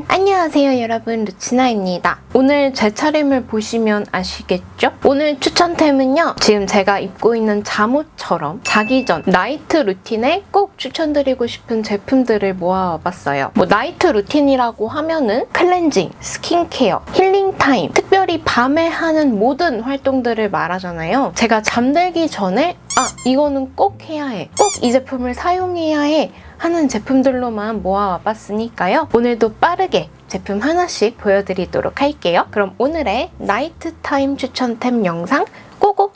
안녕하세요 여러분, 루치나입니다. 오늘 제 차림을 보시면 아시겠죠? 오늘 추천템은요, 지금 제가 입고 있는 잠옷처럼 자기 전 나이트 루틴에 꼭 추천드리고 싶은 제품들을 모아와봤어요. 나이트 루틴이라고 하면은 클렌징, 스킨케어, 힐링 타임, 특별히 밤에 하는 모든 활동들을 말하잖아요. 제가 잠들기 전에 이거는 꼭 해야 해, 꼭 이 제품을 사용해야 해 하는 제품들로만 모아와봤으니까요. 오늘도 빠르게 제품 하나씩 보여드리도록 할게요. 그럼 오늘의 나이트 타임 추천템 영상 고고!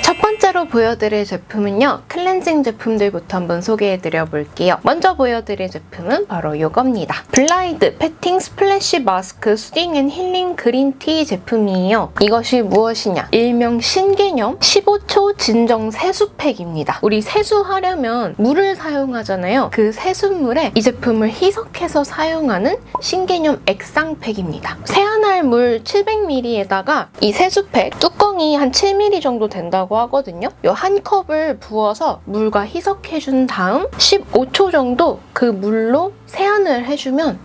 첫 번째로 보여드릴 제품은요, 클렌징 제품들부터 한번 소개해드려 볼게요. 먼저 보여드릴 제품은 바로 이겁니다. 블라이드 패팅 스플래시 마스크 수딩 앤 힐링 그린티 제품이에요. 이것이 무엇이냐? 일명 신개념 15초 진정 세수팩입니다. 우리 세수하려면 물을 사용하잖아요. 그 세수물에 이 제품을 희석해서 사용하는 신개념 액상팩입니다. 세안할 물 700ml에다가 이 세수팩 뚜껑이 한 7mm 정도 된다고 하거든요. 이 한 컵을 부어서 물과 희석해준 다음 15초 정도 그 물로 세안을 해주면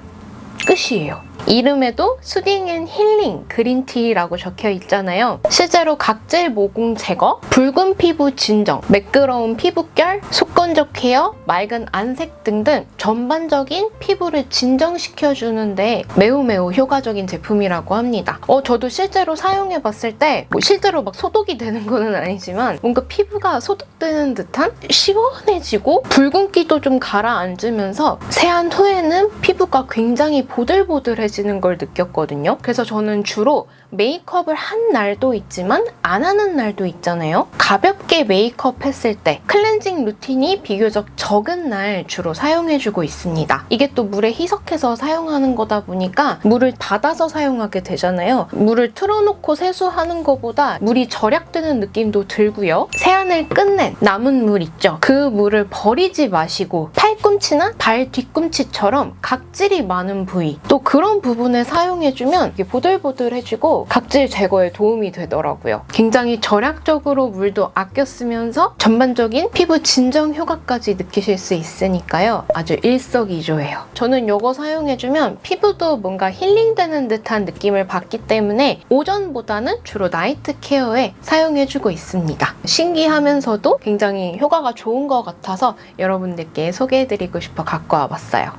끝이에요. 이름에도 수딩 앤 힐링 그린티라고 적혀 있잖아요. 실제로 각질 모공 제거, 붉은 피부 진정, 매끄러운 피부결, 속건조 케어, 맑은 안색 등등 전반적인 피부를 진정시켜주는데 매우 효과적인 제품이라고 합니다. 저도 실제로 사용해봤을 때 실제로 막 소독이 되는 거는 아니지만 뭔가 피부가 소독되는 듯한 시원해지고 붉은기도 좀 가라앉으면서 세안 후에는 피부가 굉장히 보들보들해지는 걸 느꼈거든요. 그래서 저는 주로 메이크업을 한 날도 있지만 안 하는 날도 있잖아요. 가볍게 메이크업 했을 때 클렌징 루틴이 비교적 적은 날 주로 사용해주고 있습니다. 이게 또 물에 희석해서 사용하는 거다 보니까 물을 받아서 사용하게 되잖아요. 물을 틀어놓고 세수하는 것보다 물이 절약되는 느낌도 들고요. 세안을 끝낸 남은 물 있죠? 그 물을 버리지 마시고 팔꿈치나 발 뒤꿈치처럼 각질이 많은 부위, 또 그런 부분에 사용해주면 이게 보들보들해지고 각질 제거에 도움이 되더라고요. 굉장히 절약적으로 물도 아껴 쓰면서 전반적인 피부 진정 효과까지 느끼실 수 있으니까요. 아주 일석이조예요. 저는 이거 사용해주면 피부도 뭔가 힐링되는 듯한 느낌을 받기 때문에 오전보다는 주로 나이트 케어에 사용해주고 있습니다. 신기하면서도 굉장히 효과가 좋은 것 같아서 여러분들께 소개해드리고 싶어 갖고 와봤어요.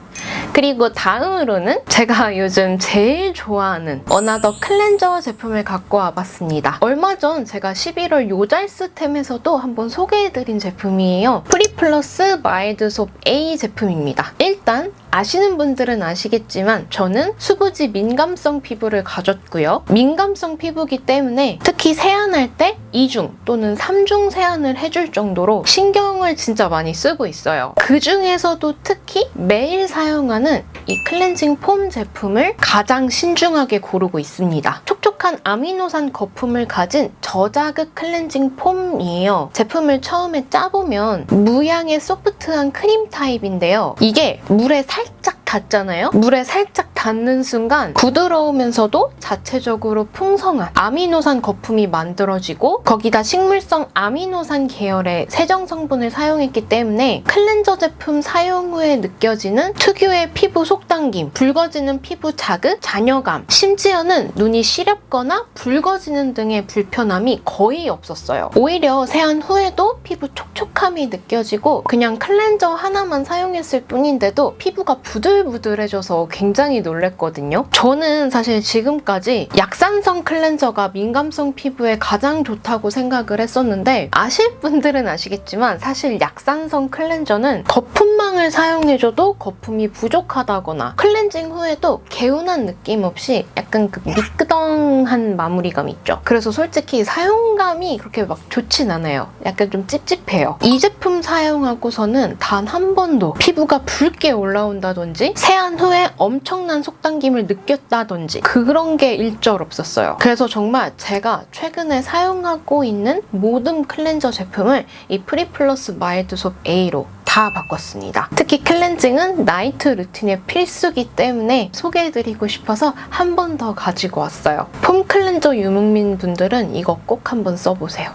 그리고 다음으로는 제가 요즘 제일 좋아하는 어나더 클렌저 제품을 갖고 와봤습니다. 얼마 전 제가 11월 요잘스템에서도 한번 소개해드린 제품이에요. 프리플러스 마일드솝 A 제품입니다. 일단 아시는 분들은 아시겠지만 저는 수부지 민감성 피부를 가졌고요. 민감성 피부기 때문에 특히 세안할 때 2중 또는 3중 세안을 해줄 정도로 신경을 진짜 많이 쓰고 있어요. 그 중에서도 특히 매일 사용하는 이 클렌징 폼 제품을 가장 신중하게 고르고 있습니다. 촉촉한 아미노산 거품을 가진 저자극 클렌징 폼이에요. 제품을 처음에 짜보면 무향의 소프트한 크림 타입인데요. 이게 물에 살짝 닿잖아요? 물에 살짝 닿는 순간 부드러우면서도 자체적으로 풍성한 아미노산 거품이 만들어지고 거기다 식물성 아미노산 계열의 세정 성분을 사용했기 때문에 클렌저 제품 사용 후에 느껴지는 특유의 피부 속당김, 붉어지는 피부 자극, 잔여감, 심지어는 눈이 시렵거나 붉어지는 등의 불편함이 거의 없었어요. 오히려 세안 후에도 피부 촉촉함이 느껴지고 그냥 클렌저 하나만 사용했을 뿐인데도 피부가 부들부들해져서 굉장히 놀랬거든요. 저는 사실 지금까지 약산성 클렌저가 민감성 피부에 가장 좋다고 생각을 했었는데 아실 분들은 아시겠지만 사실 약산성 클렌저는 거품망을 사용해줘도 거품이 부족하다거나 클렌징 후에도 개운한 느낌 없이 약간 그 미끄덩한 마무리감 있죠. 그래서 솔직히 사용감이 그렇게 막 좋진 않아요. 약간 좀 찝찝해요. 이 제품 사용하고서는 단 한 번도 피부가 붉게 올라온다든지 세안 후에 엄청난 속당김을 느꼈다든지 그런 게 일절 없었어요. 그래서 정말 제가 최근에 사용하고 있는 모든 클렌저 제품을 이 프리플러스 마일드솝 A로 다 바꿨습니다. 특히 클렌징은 나이트 루틴의 필수기 때문에 소개해드리고 싶어서 한 번 더 가지고 왔어요. 폼 클렌저 유목민 분들은 이거 꼭 한번 써보세요.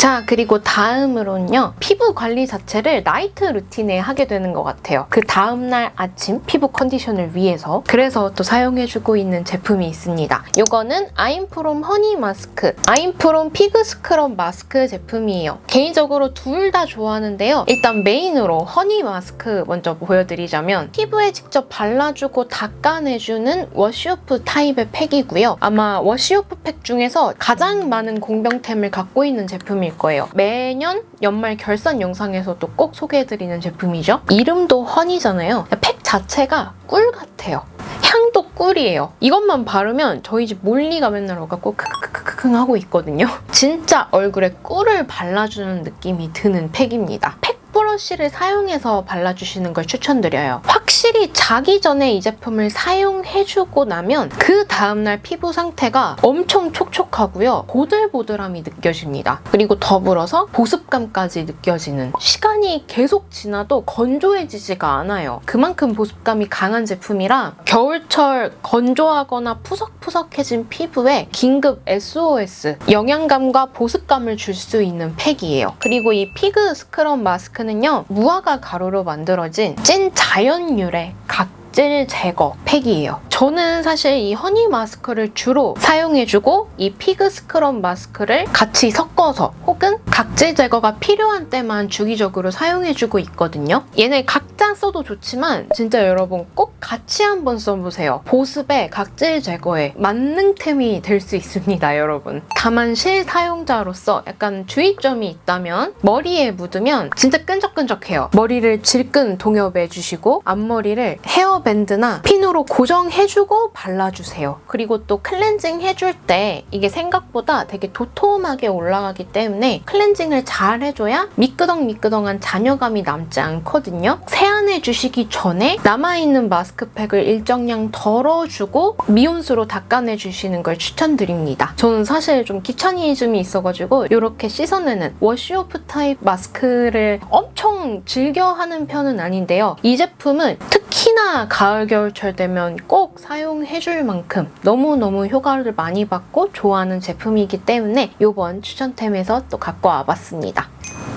자, 그리고 다음으로는요. 피부 관리 자체를 나이트 루틴에 하게 되는 것 같아요. 그 다음날 아침 피부 컨디션을 위해서 그래서 또 사용해주고 있는 제품이 있습니다. 이거는 아임프롬 허니 마스크, 아임프롬 피그 스크럽 마스크 제품이에요. 개인적으로 둘 다 좋아하는데요. 일단 메인으로 허니 마스크 먼저 보여드리자면 피부에 직접 발라주고 닦아내주는 워시오프 타입의 팩이고요. 아마 워시오프 팩 중에서 가장 많은 공병템을 갖고 있는 제품일 거예요. 매년 연말 결산 영상에서도 꼭 소개해드리는 제품이죠. 이름도 허니잖아요. 팩 자체가 꿀 같아요. 향도 꿀이에요. 이것만 바르면 저희 집 몰리가 맨날 와갖고 크크크크크 하고 있거든요. 진짜 얼굴에 꿀을 발라주는 느낌이 드는 팩입니다. 팩 브러쉬를 사용해서 발라주시는 걸 추천드려요. 확실히 자기 전에 이 제품을 사용해주고 나면 그 다음날 피부 상태가 엄청 촉촉하고요. 보들보들함이 느껴집니다. 그리고 더불어서 보습감까지 느껴지는, 시간이 계속 지나도 건조해지지가 않아요. 그만큼 보습감이 강한 제품이라 겨울철 건조하거나 푸석푸석해진 피부에 긴급 SOS, 영양감과 보습감을 줄 수 있는 팩이에요. 그리고 이 피그 스크럽 마스크는 무화과 가루로 만들어진 찐 자연유래 각질 제거 팩이에요. 저는 사실 이 허니 마스크를 주로 사용해주고 이 피그 스크럽 마스크를 같이 섞어서 혹은 각질 제거가 필요한 때만 주기적으로 사용해주고 있거든요. 얘네 각자 써도 좋지만 진짜 여러분 꼭 같이 한번 써보세요. 보습에 각질 제거에 만능템이 될 수 있습니다, 여러분. 다만 실사용자로서 약간 주의점이 있다면 머리에 묻으면 진짜 끈적끈적해요. 머리를 질끈 동여매주시고 앞머리를 헤어밴드나 핀으로 고정해주고 발라주세요. 그리고 또 클렌징 해줄 때 이게 생각보다 되게 도톰하게 올라가기 때문에 클렌징을 잘 해줘야 미끄덩미끄덩한 잔여감이 남지 않거든요. 세안해주시기 전에 남아있는 마스크팩을 일정량 덜어주고 미온수로 닦아내주시는 걸 추천드립니다. 저는 사실 좀 귀차니즘이 있어가지고 이렇게 씻어내는 워시오프 타입 마스크를 엄청 즐겨하는 편은 아닌데요. 이 제품은 특히나 가을 겨울철 되면 꼭 사용해줄 만큼 너무너무 효과를 많이 받고 좋아하는 제품이기 때문에 이번 추천템에서 또 갖고 와봤습니다.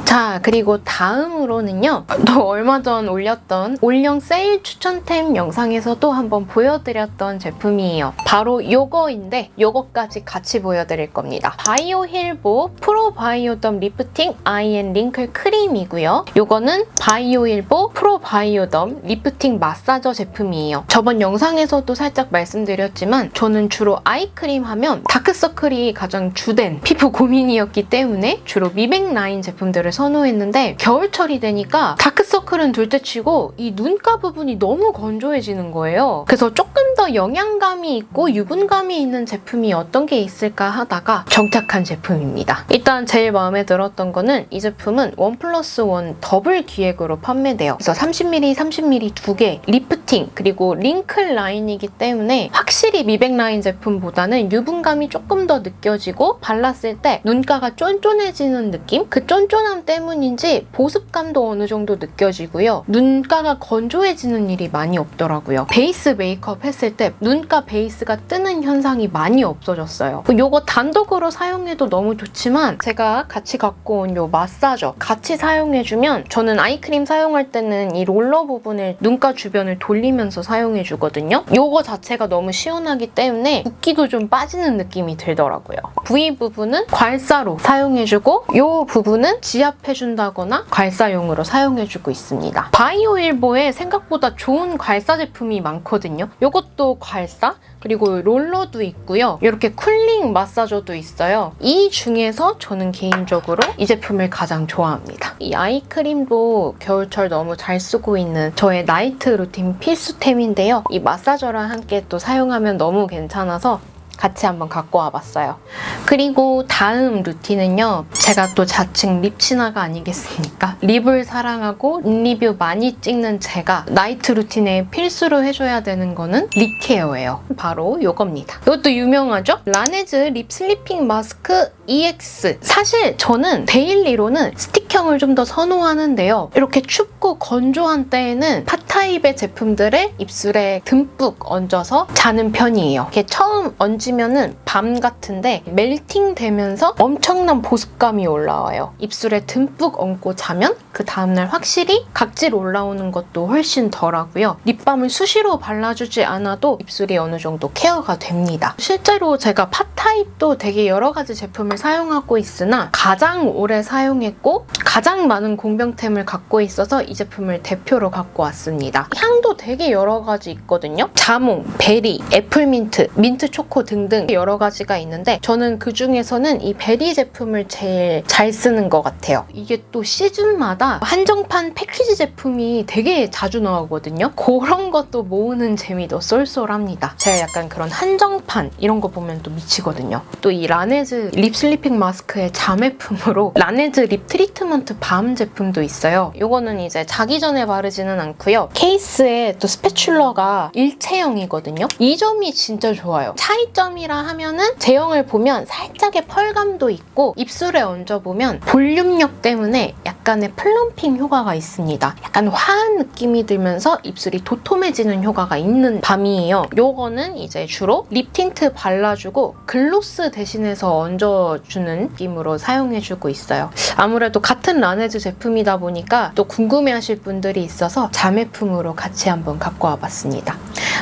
자, 그리고 다음으로는요. 또 얼마 전 올렸던 올영 세일 추천템 영상에서도 한번 보여드렸던 제품이에요. 바로 요거인데 요거까지 같이 보여드릴 겁니다. 바이오 힐보 프로 바이오덤 리프팅 아이앤 링클 크림이고요. 요거는 바이오 힐보 프로 바이오덤 리프팅 마사저 제품이에요. 저번 영상에서도 살짝 말씀드렸지만 저는 주로 아이크림 하면 다크서클이 가장 주된 피부 고민이었기 때문에 주로 미백 라인 제품들을 선호했는데 겨울철이 되니까 다크서클은 둘째치고 이 눈가 부분이 너무 건조해지는 거예요. 그래서 조금 더 영양감이 있고 유분감이 있는 제품이 어떤 게 있을까 하다가 정착한 제품입니다. 일단 제일 마음에 들었던 거는 이 제품은 1+1 더블 기획으로 판매돼요. 그래서 30ml, 30ml 2개, 리프팅 그리고 링클 라인이기 때문에 확실히 미백 라인 제품보다는 유분감이 조금 더 느껴지고 발랐을 때 눈가가 쫀쫀해지는 느낌? 그 쫀쫀함 때문인지 보습감도 어느 정도 느껴지고요. 눈가가 건조해지는 일이 많이 없더라고요. 베이스 메이크업 했을 때 눈가 베이스가 뜨는 현상이 많이 없어졌어요. 이거 단독으로 사용해도 너무 좋지만 제가 같이 갖고 온 이 마사저 같이 사용해주면 저는 아이크림 사용할 때는 이 롤러 부분을 눈가 주변을 돌리면서 사용해주거든요. 이거 자체가 너무 시원하기 때문에 붓기도 좀 빠지는 느낌이 들더라고요. V 부분은 괄사로 사용해주고 이 부분은 지압해준다거나 괄사용으로 사용해주고 있습니다. 바이오일보에 생각보다 좋은 괄사 제품이 많거든요. 이것도 괄사, 그리고 롤러도 있고요. 이렇게 쿨링 마사저도 있어요. 이 중에서 저는 개인적으로 이 제품을 가장 좋아합니다. 이 아이크림도 겨울철 너무 잘 쓰고 있는 저의 나이트 루틴 필수템인데요. 이 마사저랑 함께 또 사용하면 너무 괜찮아서 같이 한번 갖고 와봤어요. 그리고 다음 루틴은요. 제가 또 자칭 립친아가 아니겠습니까? 립을 사랑하고 리뷰 많이 찍는 제가 나이트 루틴에 필수로 해줘야 되는 거는 립 케어예요. 바로 이겁니다. 이것도 유명하죠? 라네즈 립 슬리핑 마스크 EX. 사실 저는 데일리로는 스틱형을 좀 더 선호하는데요. 이렇게 춥고 건조한 때에는 팟타입의 제품들을 입술에 듬뿍 얹어서 자는 편이에요. 이렇게 처음 얹은 만지면은 밤 같은데 멜팅 되면서 엄청난 보습감이 올라와요. 입술에 듬뿍 얹고 자면 그 다음날 확실히 각질 올라오는 것도 훨씬 덜하고요. 립밤을 수시로 발라주지 않아도 입술이 어느 정도 케어가 됩니다. 실제로 제가 팟 타입도 되게 여러 가지 제품을 사용하고 있으나 가장 오래 사용했고 가장 많은 공병템을 갖고 있어서 이 제품을 대표로 갖고 왔습니다. 향도 되게 여러 가지 있거든요. 자몽, 베리, 애플민트, 민트 초코 등등 여러 가지가 있는데 저는 그 중에서는 이 베리 제품을 제일 잘 쓰는 것 같아요. 이게 또 시즌마다 한정판 패키지 제품이 되게 자주 나오거든요. 그런 것도 모으는 재미도 쏠쏠합니다. 제가 약간 그런 한정판 이런 거 보면 또 미치거든요. 또 이 라네즈 립 슬리핑 마스크의 자매품으로 라네즈 립 트리트먼트 밤 제품도 있어요. 이거는 이제 자기 전에 바르지는 않고요. 케이스에 또 스패츌러가 일체형이거든요. 이 점이 진짜 좋아요. 차이점이라 하면은 제형을 보면 살짝의 펄감도 있고 입술에 얹어보면 볼륨력 때문에 약간의 플럼핑 효과가 있습니다. 약간 화한 느낌이 들면서 입술이 도톰해지는 효과가 있는 밤이에요. 요거는 이제 주로 립 틴트 발라주고 글로스 대신해서 얹어주는 느낌으로 사용해주고 있어요. 아무래도 같은 라네즈 제품이다 보니까 또 궁금해하실 분들이 있어서 자매품으로 같이 한번 갖고 와봤습니다.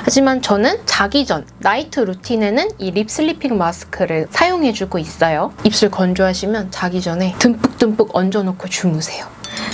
하지만 저는 자기 전 나이트 루틴에는 이 립 슬리핑 마스크를 사용해주고 있어요. 입술 건조하시면 자기 전에 듬뿍듬뿍 얹어놓고 주무세요.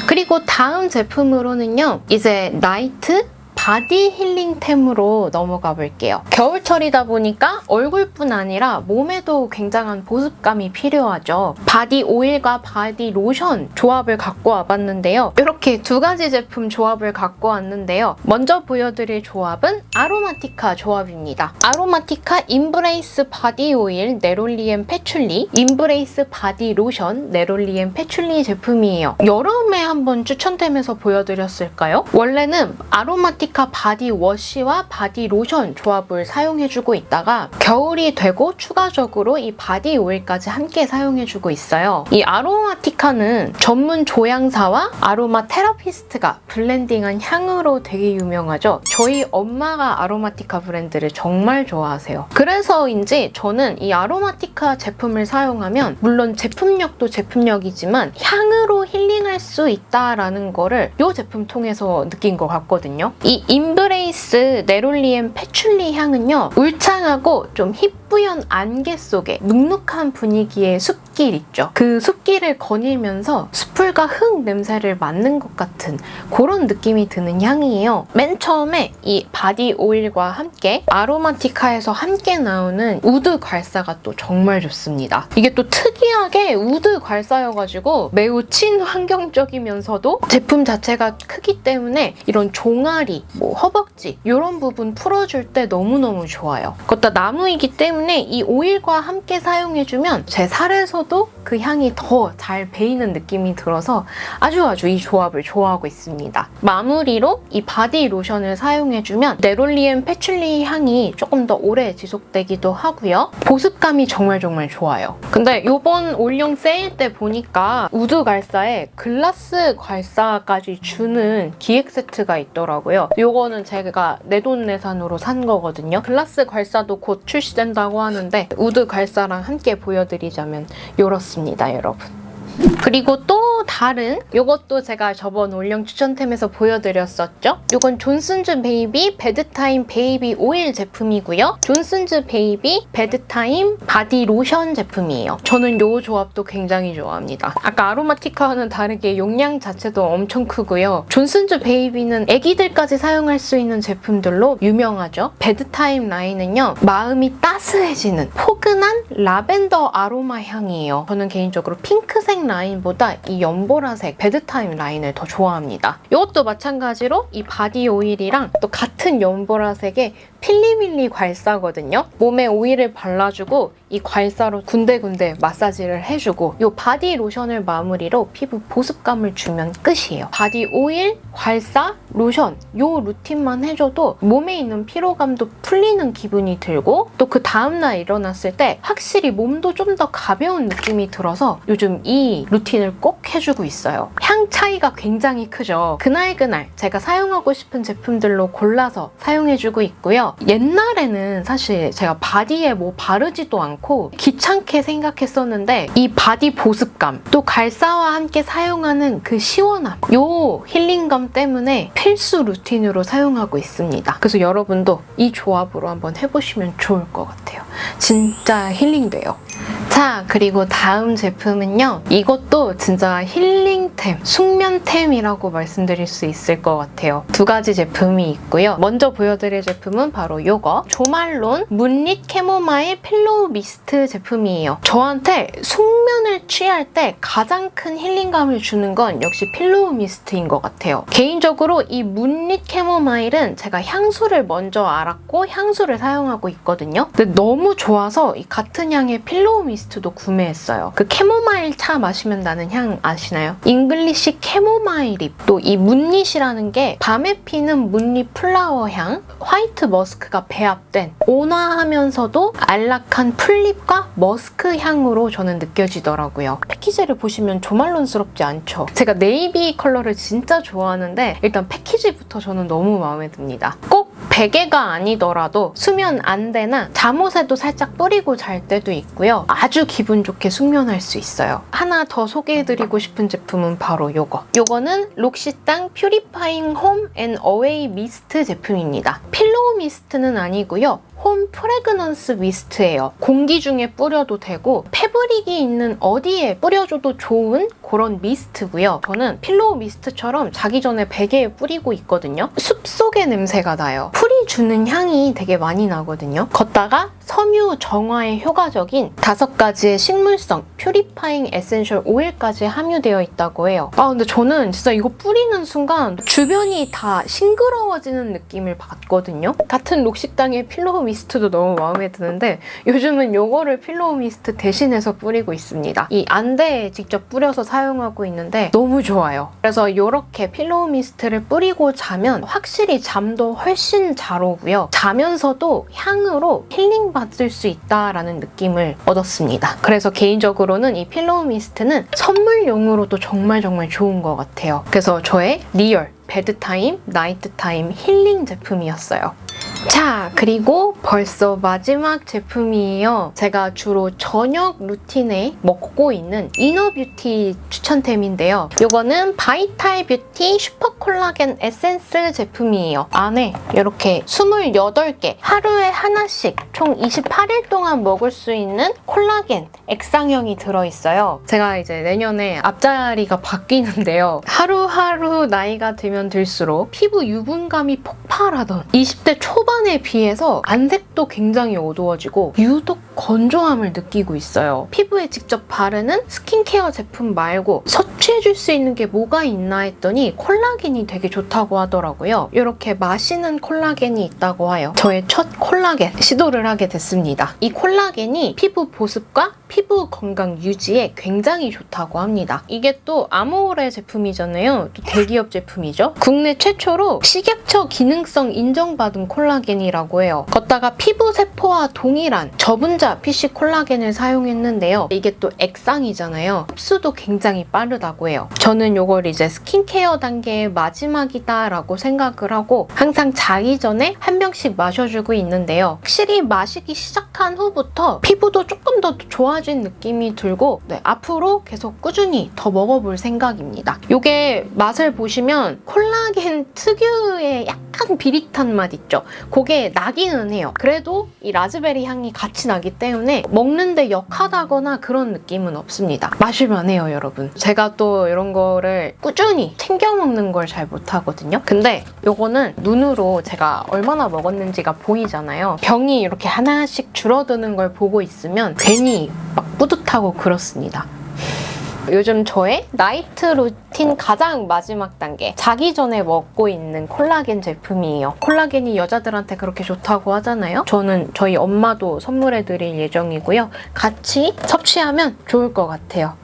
그리고 다음 제품으로는요. 이제 나이트 바디 힐링템으로 넘어가 볼게요. 겨울철이다 보니까 얼굴뿐 아니라 몸에도 굉장한 보습감이 필요하죠. 바디 오일과 바디 로션 조합을 갖고 와봤는데요. 이렇게 두 가지 제품 조합을 갖고 왔는데요. 먼저 보여드릴 조합은 아로마티카 조합입니다. 아로마티카 인브레이스 바디 오일 네롤리엔 패출리, 인브레이스 바디 로션 네롤리엔 패출리 제품이에요. 여름에 한번 추천템에서 보여드렸을까요? 원래는 아로마티카 바디 워시와 바디 로션 조합을 사용해주고 있다가 겨울이 되고 추가적으로 이 바디 오일까지 함께 사용해주고 있어요. 이 아로마티카는 전문 조향사와 아로마 테라피스트가 블렌딩한 향으로 되게 유명하죠. 저희 엄마가 아로마티카 브랜드를 정말 좋아하세요. 그래서인지 저는 이 아로마티카 제품을 사용하면 물론 제품력도 제품력이지만 향으로 힐링할 수 있다라는 거를 이 제품 통해서 느낀 것 같거든요. 이 인브레이스 네롤리엔 패출리 향은요. 울창하고 좀 희뿌연 안개 속에 눅눅한 분위기의 숲길 있죠. 그 숲길을 거닐면서 숲풀과 흙 냄새를 맡는 것 같은 그런 느낌이 드는 향이에요. 맨 처음에 이 바디 오일과 함께 아로마티카에서 함께 나오는 우드 괄사가 또 정말 좋습니다. 이게 또 특이하게 우드 괄사여가지고 매우 친환경적이면서도 제품 자체가 크기 때문에 이런 종아리, 허벅지 이런 부분 풀어줄 때 너무너무 좋아요. 그것도 나무이기 때문에 이 오일과 함께 사용해주면 제 살에서도 그 향이 더 잘 배이는 느낌이 들어서 아주 이 조합을 좋아하고 있습니다. 마무리로 이 바디 로션을 사용해주면 네롤리엔 패출리 향이 조금 더 오래 지속되기도 하고요. 보습감이 정말 좋아요. 근데 이번 올영 세일 때 보니까 우드 괄사에 글라스 괄사까지 주는 기획 세트가 있더라고요. 요거는 제가 내돈내산으로 산 거거든요. 글라스 괄사도 곧 출시된다고 하는데 우드 괄사랑 함께 보여드리자면 이렇습니다, 여러분. 그리고 또 다른 요것도 제가 저번 올영 추천템에서 보여드렸었죠. 요건 존슨즈 베이비 베드타임 베이비 오일 제품이고요. 존슨즈 베이비 베드타임 바디 로션 제품이에요. 저는 요 조합도 굉장히 좋아합니다. 아까 아로마티카와는 다르게 용량 자체도 엄청 크고요. 존슨즈 베이비는 애기들까지 사용할 수 있는 제품들로 유명하죠. 베드타임 라인은요. 마음이 따스해지는 포근한 라벤더 아로마 향이에요. 저는 개인적으로 핑크색 라인보다 이 연보라색 베드타임 라인을 더 좋아합니다. 이것도 마찬가지로 이 바디 오일이랑 또 같은 연보라색의 필리밀리 괄사거든요. 몸에 오일을 발라주고 이 괄사로 군데군데 마사지를 해주고 이 바디 로션을 마무리로 피부 보습감을 주면 끝이에요. 바디 오일, 괄사, 로션 이 루틴만 해줘도 몸에 있는 피로감도 풀리는 기분이 들고 또 그 다음날 일어났을 때 확실히 몸도 좀 더 가벼운 느낌이 들어서 요즘 이 루틴을 꼭 해주고 있어요. 향 차이가 굉장히 크죠. 그날 제가 사용하고 싶은 제품들로 골라서 사용해주고 있고요. 있는데요. 옛날에는 사실 제가 바디에 뭐 바르지도 않고 귀찮게 생각했었는데 이 바디 보습감, 또 갈사와 함께 사용하는 그 시원함, 요 힐링감 때문에 필수 루틴으로 사용하고 있습니다. 그래서 여러분도 이 조합으로 한번 해보시면 좋을 것 같아요. 진짜 힐링돼요. 자, 그리고 다음 제품은요. 이것도 진짜 힐링템, 숙면템이라고 말씀드릴 수 있을 것 같아요. 두 가지 제품이 있고요. 먼저 보여드릴 제품은 바로 이거 조말론 문릿 캐모마일 필로우 미스트 제품이에요. 저한테 숙면을 취할 때 가장 큰 힐링감을 주는 건 역시 필로우 미스트인 것 같아요. 개인적으로 이 문릿 캐모마일은 제가 향수를 먼저 알았고 향수를 사용하고 있거든요. 근데 너무 좋아서 이 같은 향의 필로우 미스트도 구매했어요. 그 캐모마일 차 마시면 나는 향 아시나요? 잉글리시 캐모마일잎, 또 이 문릿이라는 게 밤에 피는 문릿 플라워 향, 화이트 머스크가 배합된 온화하면서도 안락한 풀잎과 머스크 향으로 저는 느껴지더라고요. 패키지를 보시면 조말론스럽지 않죠? 제가 네이비 컬러를 진짜 좋아하는데 일단 패키지부터 저는 너무 마음에 듭니다. 꼭 베개가 아니더라도 수면 안대나 잠옷에도 살짝 뿌리고 잘 때도 있고요. 아주 기분 좋게 숙면할 수 있어요. 하나 더 소개해드리고 싶은 제품은 바로 요거. 요거는 록시땅 퓨리파잉 홈 앤 어웨이 미스트 제품입니다. 필로우 미스트는 아니고요. 홈 프레그넌스 미스트예요. 공기 중에 뿌려도 되고 패브릭이 있는 어디에 뿌려줘도 좋은 그런 미스트고요. 저는 필로우 미스트처럼 자기 전에 베개에 뿌리고 있거든요. 숲속의 냄새가 나요. 풀이 주는 향이 되게 많이 나거든요. 걷다가 섬유 정화에 효과적인 5가지의 식물성 퓨리파잉 에센셜 오일까지 함유되어 있다고 해요. 근데 저는 진짜 이거 뿌리는 순간 주변이 다 싱그러워지는 느낌을 받거든요. 같은 록시땅의 필로우 미스트도 너무 마음에 드는데 요즘은 요거를 필로우 미스트 대신해서 뿌리고 있습니다. 이 안대에 직접 뿌려서 사용하고 있는데 너무 좋아요. 그래서 이렇게 필로우 미스트를 뿌리고 자면 확실히 잠도 훨씬 잘 오고요. 자면서도 향으로 힐링 받을 수 있다라는 느낌을 얻었습니다. 그래서 개인적으로는 이 필로우 미스트는 선물용으로도 정말 좋은 것 같아요. 그래서 저의 리얼 베드타임, 나이트타임 힐링 제품이었어요. 자, 그리고 벌써 마지막 제품이에요. 제가 주로 저녁 루틴에 먹고 있는 이너뷰티 추천템인데요. 이거는 바이탈 뷰티 슈퍼 콜라겐 에센스 제품이에요. 안에 이렇게 28개, 하루에 하나씩 총 28일 동안 먹을 수 있는 콜라겐 액상형이 들어있어요. 제가 이제 내년에 앞자리가 바뀌는데요. 하루하루 나이가 들면 들수록 피부 유분감이 폭발하던 20대 초반에 비해서 안색도 굉장히 어두워지고 유독 건조함을 느끼고 있어요. 피부에 직접 바르는 스킨케어 제품 말고 섭취해줄 수 있는 게 뭐가 있나 했더니 콜라겐이 되게 좋다고 하더라고요. 이렇게 마시는 콜라겐이 있다고 해요. 저의 첫 콜라겐 시도를 하게 됐습니다. 이 콜라겐이 피부 보습과 피부 건강 유지에 굉장히 좋다고 합니다. 이게 또 아모레 제품이잖아요. 또 대기업 제품이죠. 국내 최초로 식약처 기능성 인정받은 콜라겐이라고 해요. 걷다가 피부 세포와 동일한 저분자 PC 콜라겐을 사용했는데요. 이게 또 액상이잖아요. 흡수도 굉장히 빠르다고 해요. 저는 이걸 이제 스킨케어 단계의 마지막이다라고 생각을 하고 항상 자기 전에 한 병씩 마셔주고 있는데요. 확실히 마시기 시작한 후부터 피부도 조금 더 좋아진 느낌이 들고 앞으로 계속 꾸준히 더 먹어볼 생각입니다. 이게 맛을 보시면 콜라겐 특유의 약간 비릿한 맛 있죠? 그게 나기는 해요. 그래도 이 라즈베리 향이 같이 나기 때문에 먹는데 역하다거나 그런 느낌은 없습니다. 마실만 해요, 여러분. 제가 또 이런 거를 꾸준히 챙겨 먹는 걸 잘 못하거든요. 근데 요거는 눈으로 제가 얼마나 먹었는지가 보이잖아요. 병이 이렇게 하나씩 줄어드는 걸 보고 있으면 괜히 막 뿌듯하고 그렇습니다. 요즘 저의 나이트 루틴 가장 마지막 단계, 자기 전에 먹고 있는 콜라겐 제품이에요. 콜라겐이 여자들한테 그렇게 좋다고 하잖아요. 저는 저희 엄마도 선물해 드릴 예정이고요. 같이 섭취하면 좋을 것 같아요.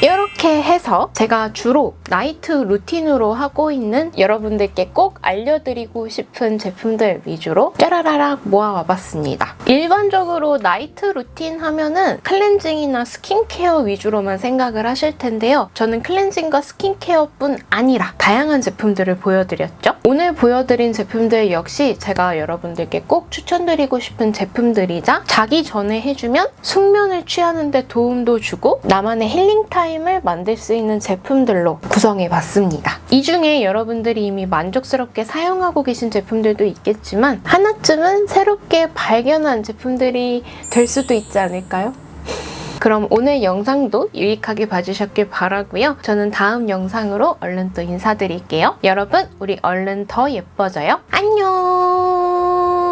이렇게 해서 제가 주로 나이트 루틴으로 하고 있는 여러분들께 꼭 알려드리고 싶은 제품들 위주로 짜라라락 모아와봤습니다. 일반적으로 나이트 루틴 하면은 클렌징이나 스킨케어 위주로만 생각을 하실 텐데요. 저는 클렌징과 스킨케어뿐 아니라 다양한 제품들을 보여드렸죠. 오늘 보여드린 제품들 역시 제가 여러분들께 꼭 추천드리고 싶은 제품들이자 자기 전에 해주면 숙면을 취하는 데 도움도 주고 나만의 힐링 타임을 만들 수 있는 제품들로 구성해봤습니다. 이 중에 여러분들이 이미 만족스럽게 사용하고 계신 제품들도 있겠지만 하나쯤은 새롭게 발견한 제품들이 될 수도 있지 않을까요? 그럼 오늘 영상도 유익하게 봐주셨길 바라고요. 저는 다음 영상으로 얼른 또 인사드릴게요. 여러분, 우리 얼른 더 예뻐져요. 안녕!